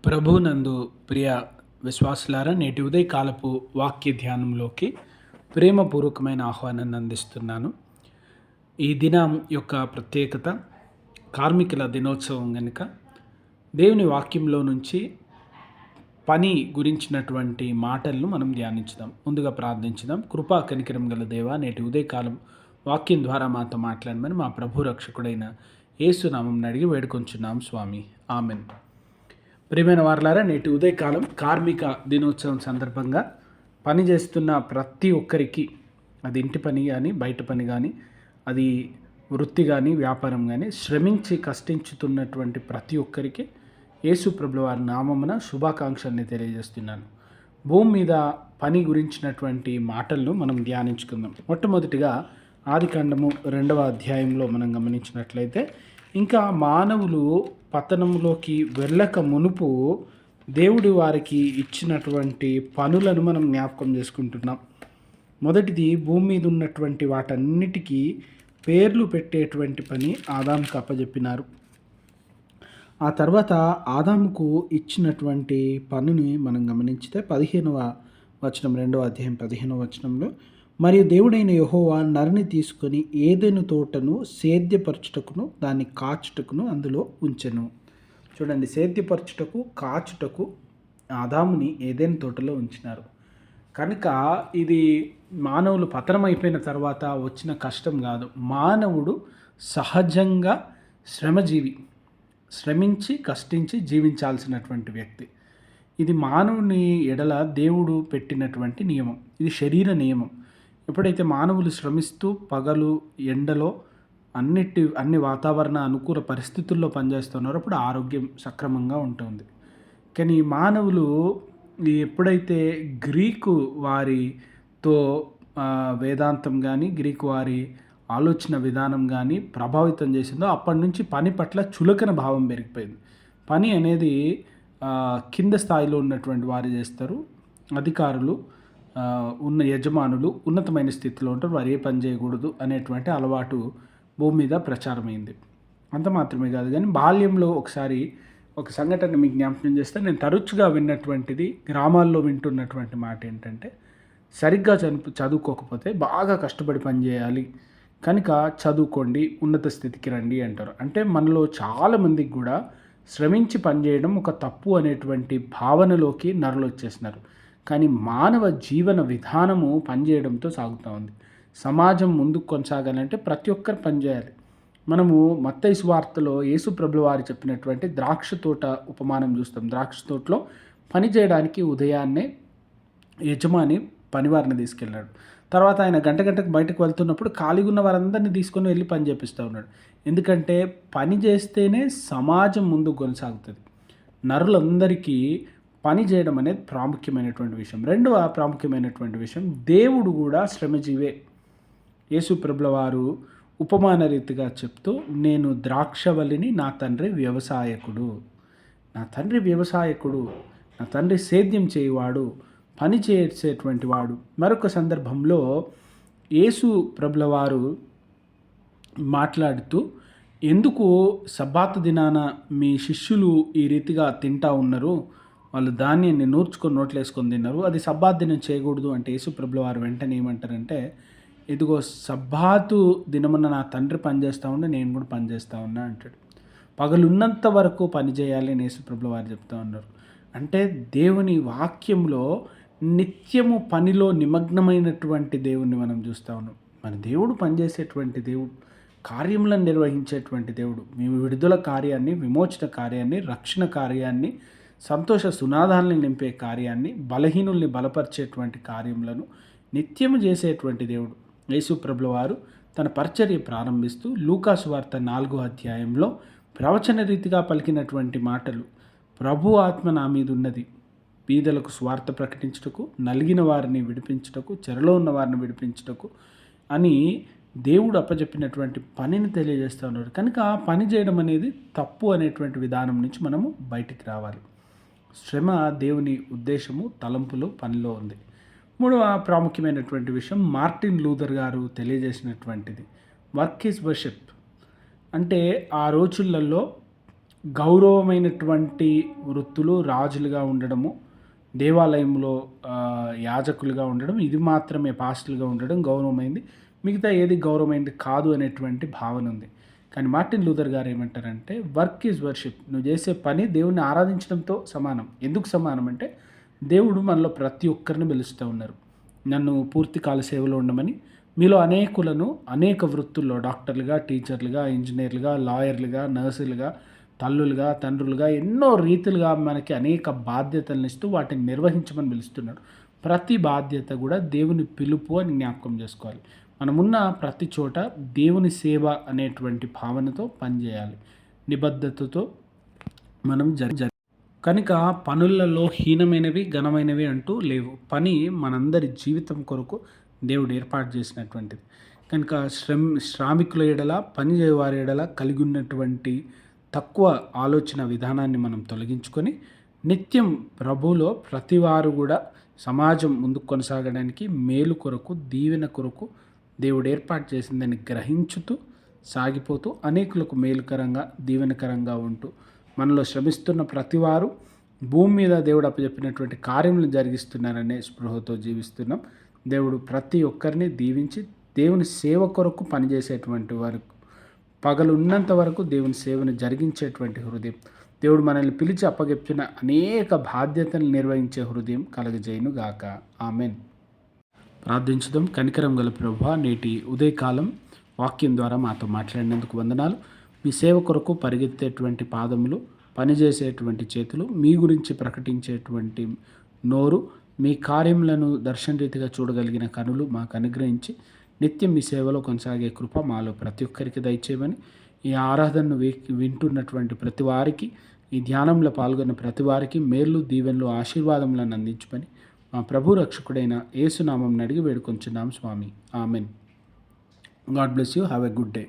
ప్రభునందు ప్రియ విశ్వాసులారా, నేటి ఉదయకాలపు వాక్య ధ్యానంలోకి ప్రేమపూర్వకమైన ఆహ్వానాన్ని అందిస్తున్నాను. ఈ దినం యొక్క ప్రత్యేకత కార్మికుల దినోత్సవం కనుక దేవుని వాక్యంలో నుంచి పని గురించినటువంటి మాటలను మనం ధ్యానించుదాం. ముందుగా ప్రార్థించుదాం. కృపా కనికరం గల దేవా, నేటి ఉదయకాలం వాక్యం ద్వారా మాతో మాట్లాడమని మా ప్రభు రక్షకుడైన యేసు నామమున అడిగి వేడుకొంచున్నాం స్వామి. ఆమెన్. ప్రియమైన వారలారా, నేటి ఉదయకాలం కార్మిక దినోత్సవం సందర్భంగా పనిచేస్తున్న ప్రతి ఒక్కరికి, అది ఇంటి పని కానీ బయట పని కానీ, అది వృత్తి కానీ వ్యాపారం కానీ, శ్రమించి కష్టించుతున్నటువంటి ప్రతి ఒక్కరికి యేసు ప్రభుల వారి నామమున శుభాకాంక్షల్ని తెలియజేస్తున్నాను. భూమి మీద పని గురించినటువంటి మాటలను మనం ధ్యానించుకుందాం. మొట్టమొదటిగా ఆదికాండము 2వ అధ్యాయంలో మనం గమనించినట్లయితే, ఇంకా మానవులు పతనంలోకి వెళ్ళక మునుపు దేవుడి వారికి ఇచ్చినటువంటి పనులను మనం జ్ఞాపకం చేసుకుంటున్నాం. మొదటిది, భూమి మీద ఉన్నటువంటి వాటన్నిటికీ పేర్లు పెట్టేటువంటి పని ఆదాముకు అప్పజెప్పినారు. ఆ తర్వాత ఆదాముకు ఇచ్చినటువంటి పనుని మనం గమనించితే 15వ వచనం, 2వ అధ్యాయం 15వ వచనంలో, మరియు దేవుడైన యెహోవా నరుని తీసుకొని ఏదెను తోటను సేద్యపరచుటకును దాన్ని కాచుటకును అందులో ఉంచెను. చూడండి, సేద్యపరచుటకు కాచుటకు ఆదాముని ఏదెను తోటలో ఉంచినారు. కనుక ఇది మానవులు పతనం అయిపోయిన తర్వాత వచ్చిన కష్టం కాదు. మానవుడు సహజంగా శ్రమజీవి, శ్రమించి కష్టించి జీవించాల్సినటువంటి వ్యక్తి. ఇది మానవుని ఎడల దేవుడు పెట్టినటువంటి నియమం. ఇది శరీర నియమం. ఎప్పుడైతే మానవులు శ్రమిస్తూ పగలు ఎండలో అన్ని వాతావరణ అనుకూల పరిస్థితుల్లో పనిచేస్తున్నారో అప్పుడు ఆరోగ్యం సక్రమంగా ఉంటుంది. కానీ మానవులు ఎప్పుడైతే గ్రీకు వారితో వేదాంతం కానీ గ్రీకు వారి ఆలోచన విధానం కానీ ప్రభావితం చేసిందో అప్పటి నుంచి పని పట్ల చులకన భావం పెరిగిపోయింది. పని అనేది కింద స్థాయిలో ఉన్నటువంటి వారు చేస్తారు. అధికారులు, ఉన్న యజమానులు ఉన్నతమైన స్థితిలో ఉంటారు, వారు ఏ పని చేయకూడదు అనేటువంటి అలవాటు భూమి మీద ప్రచారమైంది. అంత మాత్రమే కాదు, కానీ బాల్యంలో ఒకసారి ఒక సంఘటన మీకు జ్ఞాపకం చేస్తే, నేను తరచుగా విన్నటువంటిది, గ్రామాల్లో వింటున్నటువంటి మాట ఏంటంటే, సరిగ్గా చదువుకోకపోతే బాగా కష్టపడి పని చేయాలి, కనుక చదువుకోండి, ఉన్నత స్థితికి రండి అంటారు. అంటే మనలో చాలామందికి కూడా శ్రమించి పనిచేయడం ఒక తప్పు అనేటువంటి భావనలోకి నరులు వచ్చేసినారు. కానీ మానవ జీవన విధానము పనిచేయడంతో సాగుతూ ఉంది. సమాజం ముందుకు కొనసాగాలంటే ప్రతి ఒక్కరు పనిచేయాలి. మనము మత్తయి సువార్తలో యేసు ప్రభుల వారు చెప్పినటువంటి ద్రాక్ష తోట ఉపమానం చూస్తాం. ద్రాక్ష తోటలో పని చేయడానికి ఉదయాన్నే యజమాని పనివారిని తీసుకెళ్ళాడు. తర్వాత ఆయన గంటకు బయటకు వెళ్తున్నప్పుడు ఖాళీగా ఉన్న వారందరినీ తీసుకొని వెళ్ళి పని చేపిస్తూ ఉన్నాడు. ఎందుకంటే పని చేస్తేనే సమాజం ముందుకు కొనసాగుతుంది. నరులందరికీ పని చేయడం అనేది ప్రాముఖ్యమైనటువంటి విషయం. రెండవ ప్రాముఖ్యమైనటువంటి విషయం, దేవుడు కూడా శ్రమజీవే. యేసు ప్రభుల వారు ఉపమాన రీతిగా చెప్తూ, నేను ద్రాక్షవల్లిని, నా తండ్రి వ్యవసాయకుడు. నా తండ్రి వ్యవసాయకుడు, నా తండ్రి సేద్యం చేయువాడు, పని చేసేటువంటి వాడు. మరొక సందర్భంలో యేసు ప్రభుల వారు మాట్లాడుతూ, ఎందుకు సబ్బాతు దినాన మీ శిష్యులు ఈ రీతిగా తింటా ఉన్నారు, వాళ్ళు ధాన్యాన్ని నూర్చుకొని నోట్లు వేసుకొని తిన్నారు, అది సబ్బాతు దినం చేయకూడదు అంటే యేసు ప్రభుల వారు వెంటనే ఏమంటారంటే, ఇదిగో సబ్బాతు దినమున నా తండ్రి పనిచేస్తూ ఉంటే నేను కూడా పనిచేస్తూ ఉన్నా అంటాడు. పగలున్నంత వరకు పని చేయాలి అని యేసు ప్రభుల వారు చెప్తూ ఉన్నారు. అంటే దేవుని వాక్యంలో నిత్యము పనిలో నిమగ్నమైనటువంటి దేవుణ్ణి మనం చూస్తూ ఉన్నాం. మన దేవుడు పనిచేసేటువంటి దేవుడు, కార్యములను నిర్వహించేటువంటి దేవుడు. మీ విడుదల కార్యాన్ని, విమోచన కార్యాన్ని, రక్షణ కార్యాన్ని, సంతోష సునాదాలను నింపే కార్యాన్ని, బలహీనుల్ని బలపరిచేటువంటి కార్యములను నిత్యము చేసేటువంటి దేవుడు. యేసు ప్రభుల వారు తన పరిచర్య ప్రారంభిస్తూ లూకా సువార్త 4వ అధ్యాయంలో ప్రవచన రీతిగా పలికినటువంటి మాటలు, ప్రభు ఆత్మ నా మీద ఉన్నది, బీదలకు స్వార్థ ప్రకటించుటకు, నలిగిన వారిని విడిపించుటకు, చెరలో ఉన్న వారిని విడిపించుటకు అని దేవుడు అప్పచెప్పినటువంటి పనిని తెలియజేస్తూ ఉన్నారు. కనుక పని చేయడం అనేది తప్పు అనేటువంటి విధానం నుంచి మనము బయటికి రావాలి. శ్రమ దేవుని ఉద్దేశము, తలంపులు, పనిలో ఉంది. మూడవ ప్రాముఖ్యమైనటువంటి విషయం, మార్టిన్ లూథర్ గారు తెలియజేసినటువంటిది, వర్క్ ఈజ్ వర్షిప్. అంటే ఆ రోజులలో గౌరవమైనటువంటి వృత్తులు రాజులుగా ఉండడము, దేవాలయంలో యాజకులుగా ఉండడం, ఇది మాత్రమే పాస్టర్లుగా ఉండడం గౌరవమైంది. మిగతా ఏది గౌరవమైంది కాదు అనేటువంటి భావన ఉంది. కానీ మార్టిన్ లూథర్ గారు ఏమంటారంటే, వర్క్ ఈజ్ వర్షిప్. నువ్వు చేసే పని దేవుణ్ణి ఆరాధించడంతో సమానం. ఎందుకు సమానం అంటే, దేవుడు మనలో ప్రతి ఒక్కరిని పిలుస్తూ ఉన్నారు. నన్ను పూర్తికాల సేవలో ఉండమని. మీలో అనేకులను అనేక వృత్తుల్లో డాక్టర్లుగా, టీచర్లుగా, ఇంజనీర్లుగా, లాయర్లుగా, నర్సులుగా, తల్లులుగా, తండ్రులుగా ఎన్నో రీతిలుగా మనకి అనేక బాధ్యతలను ఇస్తూ వాటిని నిర్వహించమని పిలుస్తున్నాడు. ప్రతి బాధ్యత కూడా దేవుని పిలుపు అని జ్ఞాపకం చేసుకోవాలి. మనమున్న ప్రతి చోట దేవుని సేవ అనేటువంటి భావనతో పనిచేయాలి. నిబద్ధతతో మనం కనుక పనులలో హీనమైనవి, ఘనమైనవి అంటూ లేవు. పని మనందరి జీవితం కొరకు దేవుడు ఏర్పాటు చేసినటువంటిది. కనుక శ్రామికుల ఎడల, పని చేయవారి ఎడల కలిగి ఉన్నటువంటి తక్కువ ఆలోచన విధానాన్ని మనం తొలగించుకొని నిత్యం ప్రభువులో ప్రతివారు కూడా సమాజం ముందుకు కొనసాగడానికి మేలు కొరకు, దీవెన కొరకు దేవుడు ఏర్పాటు చేసిందని గ్రహించుతూ సాగిపోతూ అనేకులకు మేలుకరంగా, దీవెనకరంగా ఉంటూ మనలో శ్రమిస్తున్న ప్రతివారు భూమి మీద దేవుడు అప్పచెప్పినటువంటి కార్యములను జరిగిస్తున్నారనే స్పృహతో జీవిస్తున్నాం. దేవుడు ప్రతి ఒక్కరిని దీవించి దేవుని సేవ కొరకు పనిచేసేటువంటి వారు పగలు ఉన్నంత వరకు దేవుని సేవను జరిగించేటువంటి హృదయం, దేవుడు మనల్ని పిలిచి అప్పగెప్పిన అనేక బాధ్యతలు నిర్వహించే హృదయం కలగజేయును గాక. ఆమెన్. ప్రార్థించుదాం. కనికరం గల ప్రభువా, నేటి ఉదయకాలం వాక్యం ద్వారా మాతో మాట్లాడినందుకు వందనాలు. మీ సేవ కొరకు పరిగెత్తేటువంటి పాదములు, పనిచేసేటువంటి చేతులు, మీ గురించి ప్రకటించేటువంటి నోరు, మీ కార్యములను దర్శన రీతిగా చూడగలిగిన కనులు మాకు అనుగ్రహించి నిత్యం మీ సేవలో కొనసాగే కృప మాలో ప్రతి ఒక్కరికి దయచేయమని, ఈ ఆరాధనను వింటున్నటువంటి ప్రతి వారికి, ఈ ధ్యానంలో పాల్గొన్న ప్రతి వారికి మేలు, దీవెనలు, ఆశీర్వాదములను అందించమని మా ప్రభు రక్షకుడైన యేసునామం అడిగి వేడుకొంచున్నాం స్వామి. Amen. God bless you. Have a good day.